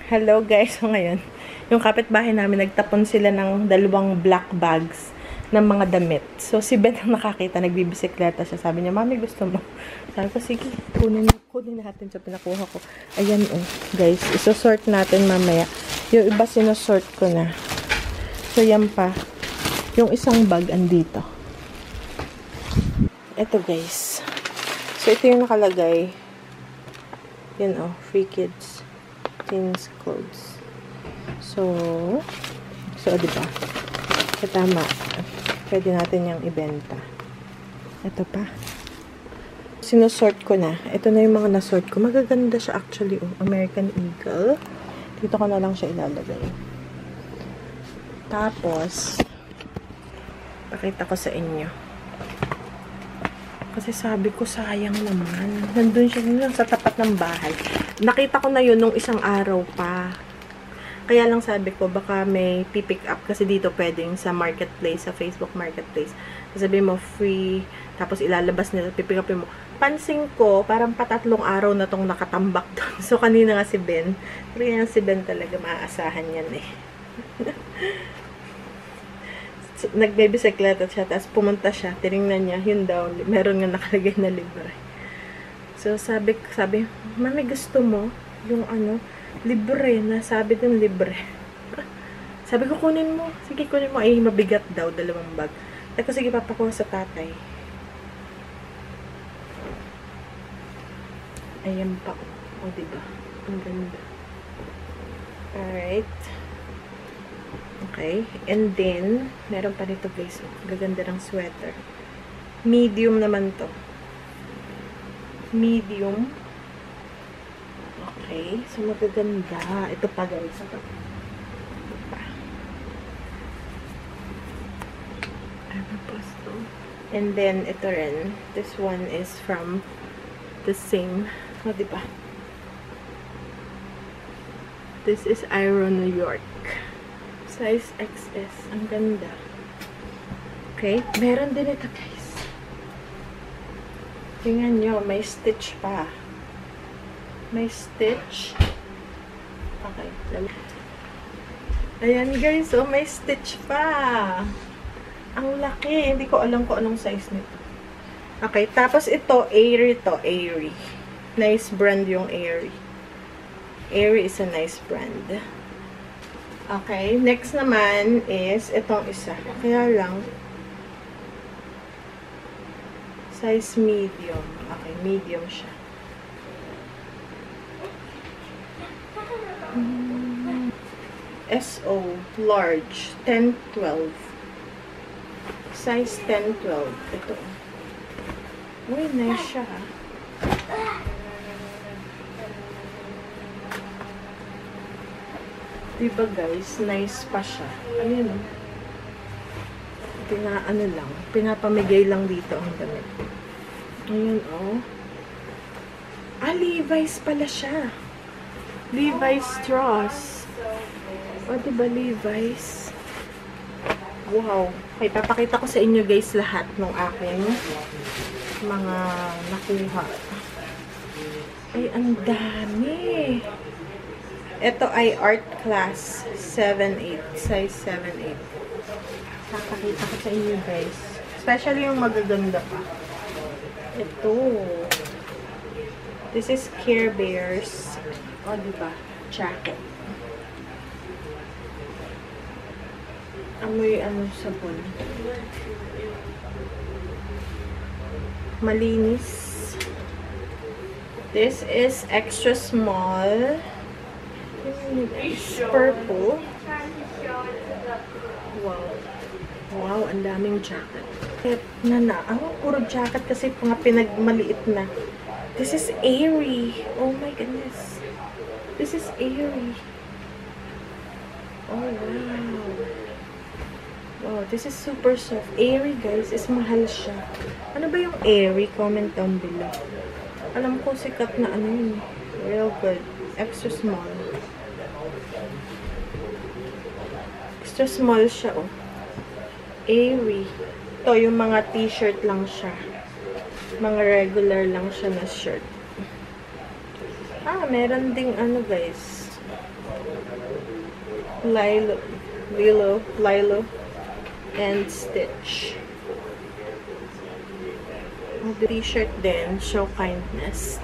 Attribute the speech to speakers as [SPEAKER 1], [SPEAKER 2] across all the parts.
[SPEAKER 1] Hello guys, so ngayon, yung kapitbahay namin, nagtapon sila ng 2 black bags ng mga damit. So, si Ben ang nakakita, nagbibisikleta siya. Sabi niya, Mami, gusto mo? Sabi ko, sige, kunin natin. So, pinakuha ko. Ayan, guys, isosort natin mamaya. Yung iba, sinosort ko na. So, yan pa. Yung isang bag, andito. Ito, guys. So, ito yung nakalagay. Yan, free kids. Teens clothes. So, diba? Tama. Pwede natin yung ibenta. Ito pa. Sinusort ko na. Ito na yung mga nasort ko. Magaganda siya actually. American Eagle. Dito ko na lang siya ilalagay. Tapos, pakita ko sa inyo. Kasi sabi ko, sayang naman. Nandun siya sa tapat ng bahay. Nakita ko na yun nung isang araw pa. Kaya lang sabi ko, baka may pipick up. Kasi dito pwedeng sa marketplace, sa Facebook marketplace. Sabi mo, free. Tapos ilalabas nila, pipick up mo. Pansin ko, parang patatlong araw na tong nakatambak doon. So, kanina nga si Ben. Pero yan si Ben talaga, maaasahan yan eh. Nagbe-bisikleta siya, tapos pumunta siya, tinignan niya, yun daw, meron nga nakalagay na libre. So, sabi, Mami, gusto mo yung libre, na sabi dun libre. Sabi ko, kunin mo. Sige, kunin mo. Ay, mabigat daw, 2 bag. Sabi ko, sige, papakuha sa tatay. Ayan pa. O, diba? Ang ganda. Alright. Okay. And then, meron pa dito, guys. Gaganda ng sweater. Medium naman to. Medium. Okay. So, magaganda. Ito pa, guys. Ito pa. Ano pa ito? And then, ito rin. This one is from the same. O, diba? This is Iron New York. Size XS. Ang ganda. Okay. Meron din ito, guys. Tingnan nyo. May stitch pa. May stitch. Okay. Ayan, guys. Oh, may stitch pa. Ang laki. Hindi ko alam kung anong size nito. Okay. Tapos ito, Aerie to. Aerie. Nice brand yung Aerie. Aerie is a nice brand. Okay, next naman is itong isa. Kaya lang, size medium. Okay, medium siya. SO, large, 10-12. Size 10-12. Ito. Uy, nice siya. Diba guys, nice pa siya. Ayun o. Pinapamigay lang dito ang damit. Ayun o. Levi's pala siya. Levi's Strauss. O, diba Levi's? Wow. Okay, papakita ko sa inyo guys lahat ng aking mga nakuha. Ay, ang dami. Ito ay art class 7-8. Size 7-8. Kakakita ko sa inyo guys. Especially yung magaganda pa. Ito. This is Care Bears. O, diba? Jacket. Amoy sabon. Malinis. This is extra small. It's purple. Wow. Wow, ang daming jacket. Puro jacket kasi mga pinagmaliit na. This is Aerie. Oh my goodness. This is Aerie. Oh wow. Wow, this is super soft. Aerie guys, is mahal siya. Ano ba yung Aerie? Comment down below. Alam ko sikat na yun. Real good. Extra small. Extra small siya, oh. Aerie. Ito, yung mga t-shirt lang siya. Mga regular lang siya na shirt. Meron ding guys. Lilo, and Stitch. The t-shirt din, show kindness.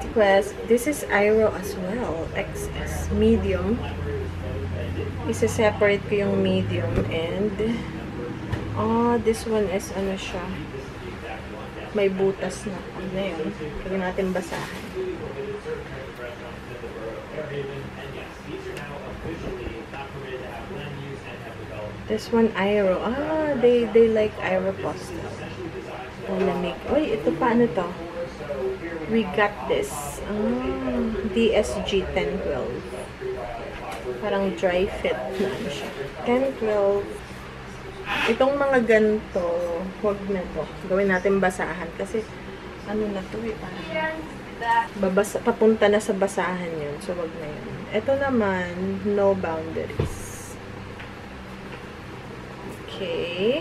[SPEAKER 1] This is Airo as well, XS, medium. Isa-separate ko yung medium and this one is ano siya, may butas na. Ano na yun? Pwede natin basahan. This one, Airo. They like Aeropostale. Lamig. Uy, ito pa, ano to? We got this. DSG 1012. Parang dry fit na ano siya. 1012. Itong mga ganito, huwag na to. Gawin natin basahan. Kasi, ano na to eh, parang papunta na sa basahan yun. So, wag na yun. Ito naman, no boundaries. Okay.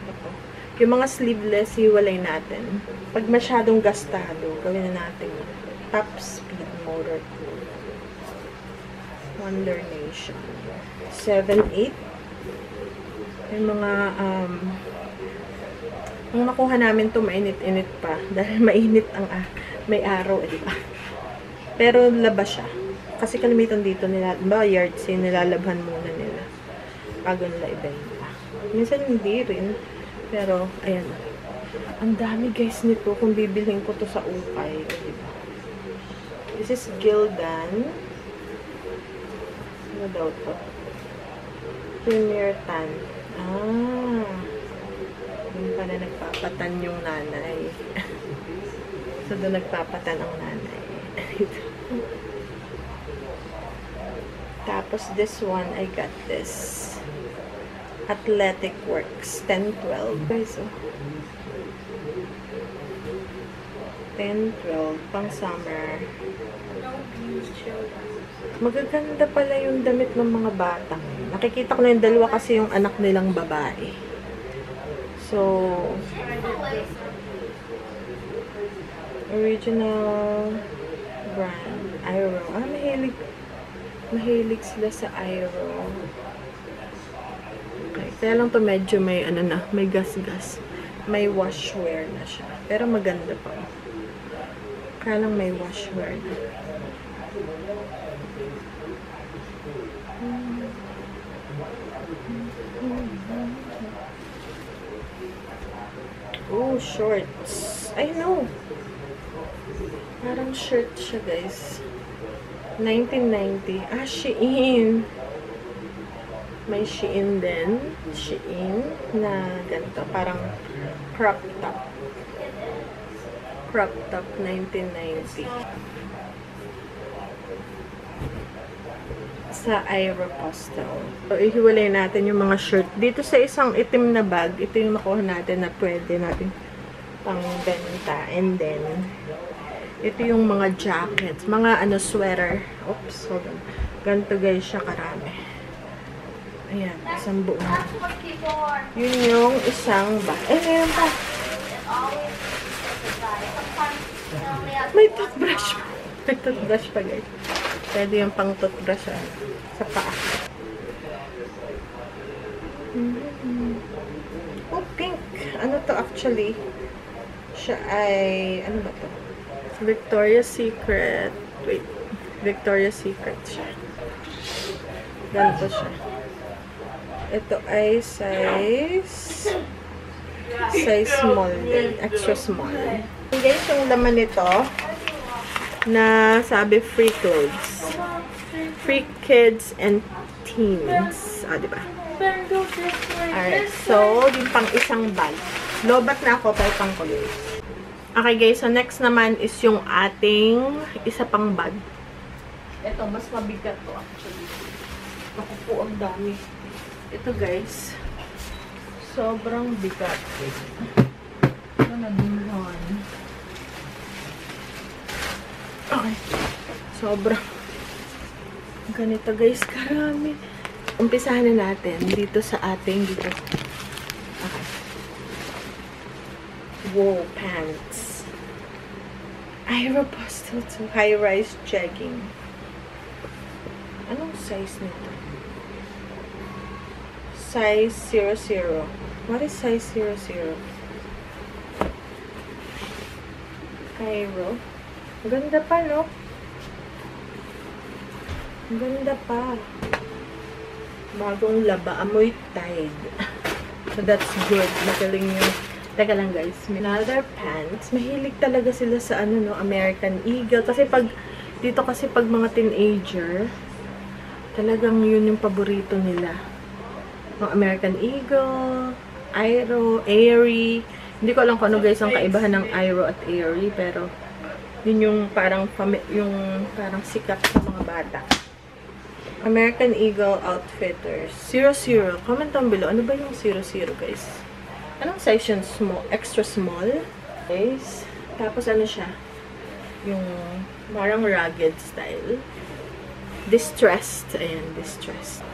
[SPEAKER 1] Ito. Yung mga sleeveless, hiwalay natin. Pag masyadong gastado, gawin na natin top speed motor cool. Wonder Nation. 7-8. Yung mga, ang nakuha namin to mainit-init pa. Dahil mainit ang, may araw, diba? Pero labas siya. Kasi kalimitan dito nila, yard sale, nilalabhan muna nila. Bago nila ibenta. Minsan hindi rin. Pero, ayan. Ang dami guys nito kung bibilhin ko to sa ukay. Diba? This is Gildan. Ano daw to? Premier Tan. Yung pala nagpapatan yung nanay. So, doon nagpapatan ang nanay. Tapos, this one, I got this. Athletic Works 10-12 guys, 10-12 pang summer. Magaganda pala yung damit ng mga bata. Nakikita ko na yung dalawa kasi yung anak nilang babae. So, original brand Airo. Mahilig sila sa Airo. Kaya lang to medyo may ano na, may gas-gas. May washwear na siya. Pero maganda pa. Kaya lang may washwear na. Oh, shorts. I know. Parang shirt siya, guys. 1990. Shein. May Shein din. Shein na ganito. Parang crop top. Crop top 1990. Sa Aeropostale. So, ihiwalay natin yung mga shirt. Dito sa isang itim na bag, ito yung nakuha natin na pwede natin pang benta. And then, ito yung mga jackets. Mga sweater. Oops, hold on. Ganito guys siya karami. Ayan, isang buo. Yun yung isang bag. Ngayon pa. May toothbrush pa. May toothbrush pa, guys. Pwede yung pang toothbrush sa paa. Oh, pink. Ano to actually? Siya ay, ano ba to? Victoria's Secret. Wait. Victoria's Secret siya. Ganito siya. Ito ay size small din. Extra small. Guys, yung laman nito na sabi free clothes. Free kids and teens. Diba? Alright. So, yung pang isang bag. Lobat na ako pero pang kulay. Okay guys, so next naman is yung ating isa pang bag. Ito, mas mabigat to actually. Ako po, ang dami. Ito guys, sobrang bigat. Ito na dinhan. Okay. Sobrang ganito guys, karami. Umpisahan na natin dito sa ating dito. Okay. Wool pants. Aeropostale to high-rise jegging. Anong size nito? size 00. What is size 00? Cairo. Ganda pa, no? Ganda pa. Bagong laba. Amoy Tide. So, that's good. Magaling yung... Teka lang, guys. Another pants. Mahilig talaga sila sa, ano, no? American Eagle. Kasi pag... Dito kasi pag mga teenager, talagang yun yung paborito nila. Yung American Eagle, Aero, Airy. Hindi ko alam kung ano, guys, ang kaibahan ng Aero at Airy. Pero, yun yung parang sikat sa mga bata. American Eagle Outfitters. 00. Comment down below. Ano ba yung 00, guys? Anong size yun? Small? Extra small? Guys. Tapos ano siya? Yung parang rugged style. Distressed. Ayan, distressed.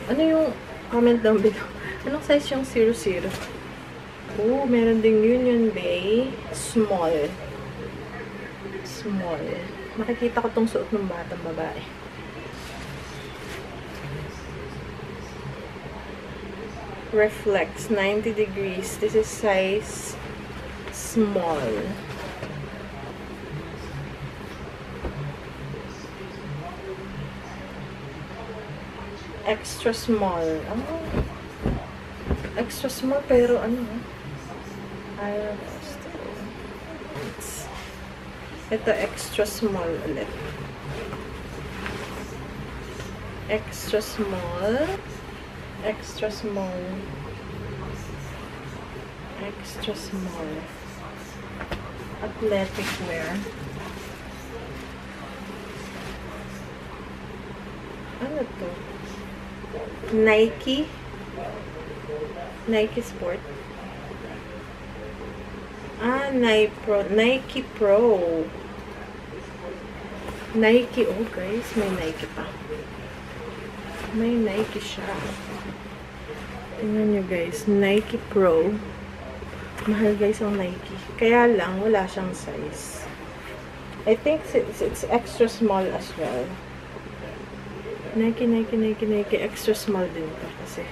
[SPEAKER 1] Ano yung comment down below? Anong size yung 00? Oh, meron ding Union Bay. Small. Small. Makikita ko tong suot ng batang babae. Reflects 90 degrees. This is size small. Extra small. Oh. Extra small pero ano? Ito extra small ulit. Extra small. Extra small. Extra small. Athletic wear. Ano to? Nike. Nike Sport. Ah, Nike Pro. Nike Pro. Nike. Oh, guys. May Nike pa. May Nike siya. Tingnan nyo, guys. Nike Pro. Mahal, guys, ang Nike. Kaya lang, wala siyang size. I think it's extra small as well. Nike, Nike, Nike, Nike. Extra small din ito kasi.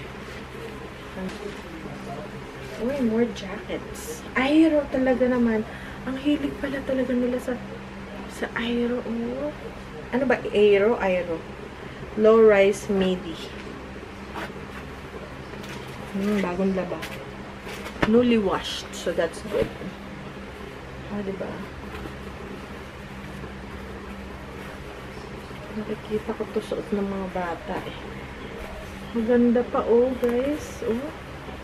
[SPEAKER 1] Uy, more jackets. Aero talaga naman. Ang hilig pala talaga nila sa Aero. Oh. Ano ba? Aero? Aero. Low-rise midi. Bagong laba. Newly washed. So, that's good. Ah, diba? Nakikita ko to suot ng mga bata eh. Maganda pa oh guys. Oh.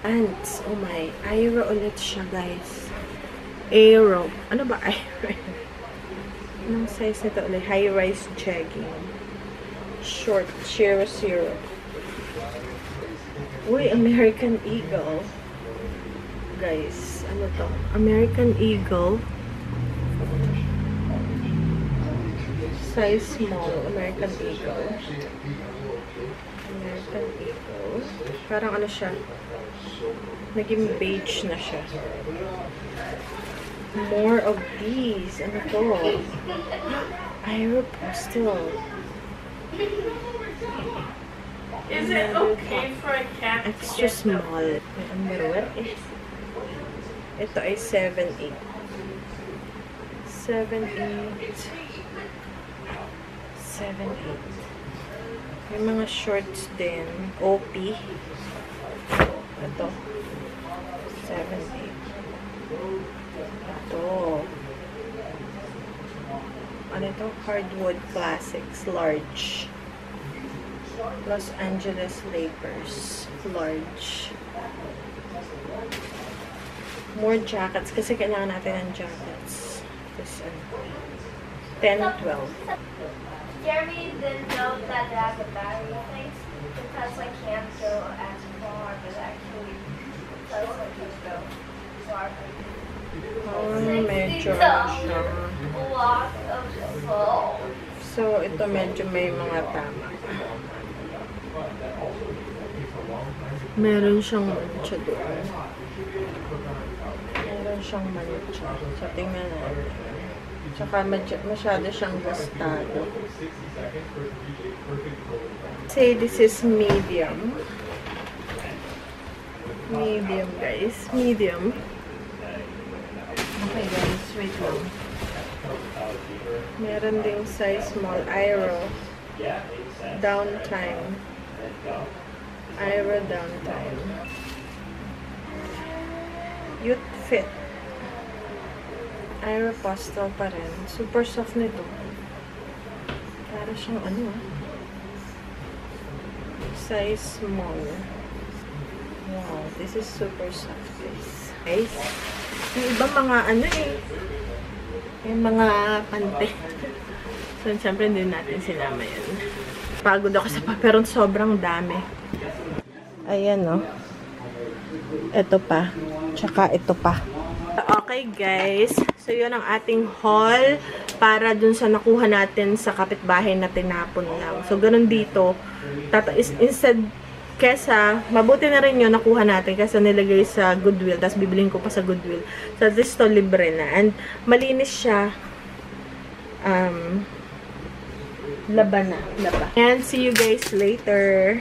[SPEAKER 1] Ants. Oh my. Aero ulit siya guys. Aero. Ano ba Aero? Anong size nito ulit? High-rise jegging. Short. 00. Uy, American Eagle. Guys. Ano to? American Eagle. Size small, American Eagle. American Eagle. Parang ano siya? Naging beige na siya. More of these. Ano to? Aeropostale.
[SPEAKER 2] Is it okay for a cat to
[SPEAKER 1] Extra
[SPEAKER 2] get
[SPEAKER 1] small. Underwear. Ito ay 7'8". 7'8". 7'8". May mga shorts din. OP. Ito. 7'8". Ito. Ano ito? Hardwood Classics. Large. Los Angeles Lakers. Large. More jackets. Kasi kailangan natin ng jackets. This, 10, 12.
[SPEAKER 2] Jeremy didn't know that it has a battery place because I can't go as far, but actually does let you go far.
[SPEAKER 1] Medyo ano siya.
[SPEAKER 2] Block of foam.
[SPEAKER 1] So, ito medyo may mga tama. Meron siyang mancha doon. Meron siyang mancha. So, tingnan natin. Tsaka masyado siyang gastado. Say this is medium. Medium, guys. Medium. Okay, guys. Wait lang. Meron ding size small. Aero. Downtime. Aero downtime. Youth fit. Aero pastel pa rin. Super soft nito. Para siyang ano ah. Size small. Wow, this is super soft, guys. Guys, yung ibang mga ano eh. Yung mga pante. So, syempre hindi natin sinama yan. Pagod ako sa paperon, sobrang dami. Ayan, no. Ito pa. Tsaka ito pa. Okay, guys. So, yun ang ating haul para dun sa nakuha natin sa kapitbahay na tinapon lang. So, ganun dito. Instead, kesa, mabuti na rin yun nakuha natin kesa nilagay sa Goodwill. Tapos, bibilin ko pa sa Goodwill. So, this to libre na. And, malinis siya. Laban na. And, see you guys later.